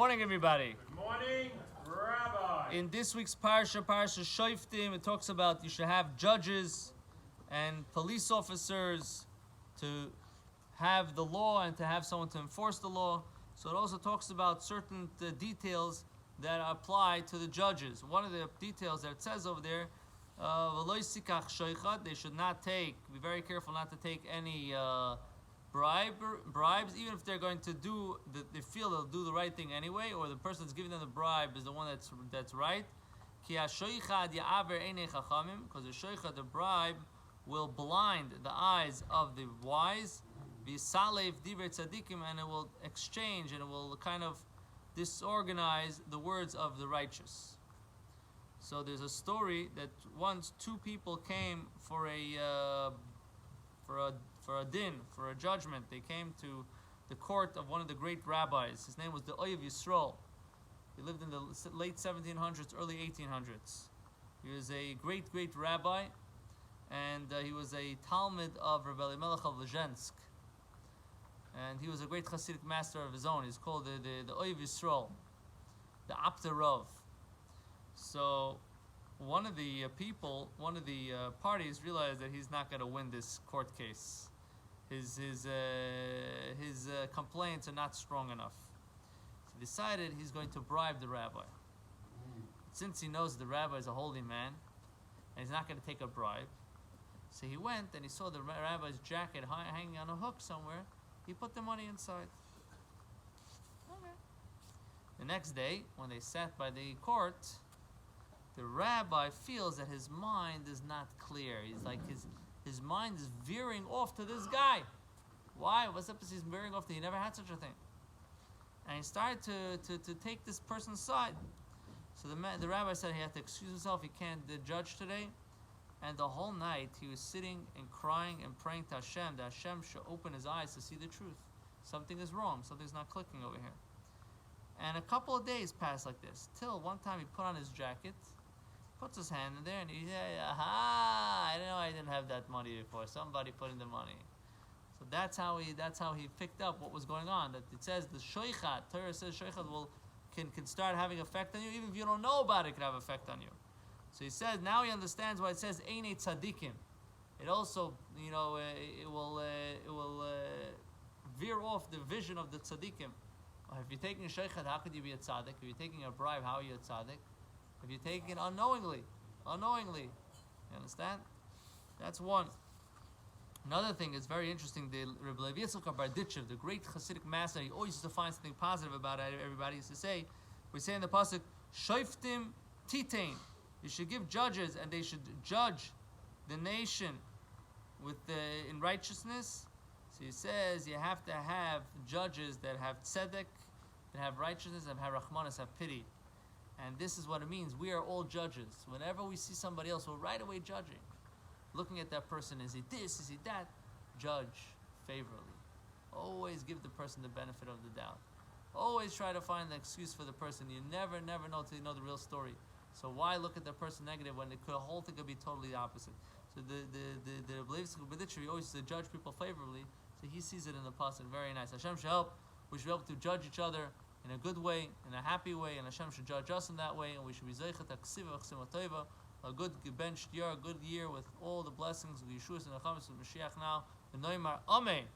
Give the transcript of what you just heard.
morning, everybody. Good morning, Rabbi. In this week's Parsha Shoftim, it talks about you should have judges and police officers to have the law and to have someone to enforce the law. So it also talks about certain details that apply to the judges. One of the details that it says over there, they should not take, be very careful not to take any bribes, even if they're going to they feel they'll do the right thing anyway, or the person that's giving them the bribe is the one that's right. Because the shoichad, the bribe, will blind the eyes of the wise, and it will exchange and it will kind of disorganize the words of the righteous. So there's a story that once two people came for a din, for a judgment. They came to the court of one of the great rabbis. His name was the Oyev Yisrael. He lived in the late 1700s, early 1800s. He was a great rabbi, and he was a Talmud of Rabbi Elimelech of Lezhensk. And he was a great Hasidic master of his own. He's called the Oyev Yisrael, the Apterov. So one of the parties realized that he's not going to win this court case. His complaints are not strong enough. So he decided he's going to bribe the rabbi. Since he knows the rabbi is a holy man, and he's not going to take a bribe, so he went and he saw the rabbi's jacket hanging on a hook somewhere. He put the money inside. Okay. The next day, when they sat by the court, the rabbi feels that his mind is not clear. He's like his mind is veering off to this guy. Why? What's up? He's veering off to? He never had such a thing. And he started to take this person's side. So the rabbi said he had to excuse himself. He can't judge today. And the whole night he was sitting and crying and praying to Hashem that Hashem should open his eyes to see the truth. Something is wrong. Something's not clicking over here. And a couple of days passed like this, till one time he put on his jacket, puts his hand in there, and he said, "Aha! I know I didn't have that money before. Somebody put in the money." So that's how he picked up what was going on. That it says the shoichat. Torah says shoichat can start having effect on you, even if you don't know about it. It can have effect on you. So he says now he understands why it says Einei tzadikim. It also, it will veer off the vision of the tzadikim. If you're taking a shoichat, how could you be a tzaddik? If you're taking a bribe, how are you a tzaddik? If you're taking it unknowingly, you understand? That's one. Another thing is very interesting. The Rebbe Levi Yitzchak Barditchev, the great Hasidic master, he always used to find something positive about it. Everybody used to say, we say in the pasuk, Shoftim Titain. You should give judges, and they should judge the nation in righteousness. So he says you have to have judges that have tzedek, that have righteousness, that have rachmanis, have pity. And this is what it means. We are all judges. Whenever we see somebody else, we're right away judging. Looking at that person, is he this, is he that? Judge favorably. Always give the person the benefit of the doubt. Always try to find an excuse for the person. You never know till you know the real story. So why look at the person negative when the whole thing could be totally opposite? So the believers always used to judge people favorably. So he sees it in the pasuk. Very nice. Hashem should help. We should be able to judge each other in a good way, in a happy way, and Hashem should judge us in that way, and we should be zeichet aksiva v'chsimatova, a good benched year, a good year with all the blessings of Yeshua and the Chavis of Mashiach now. The Noimar Amen.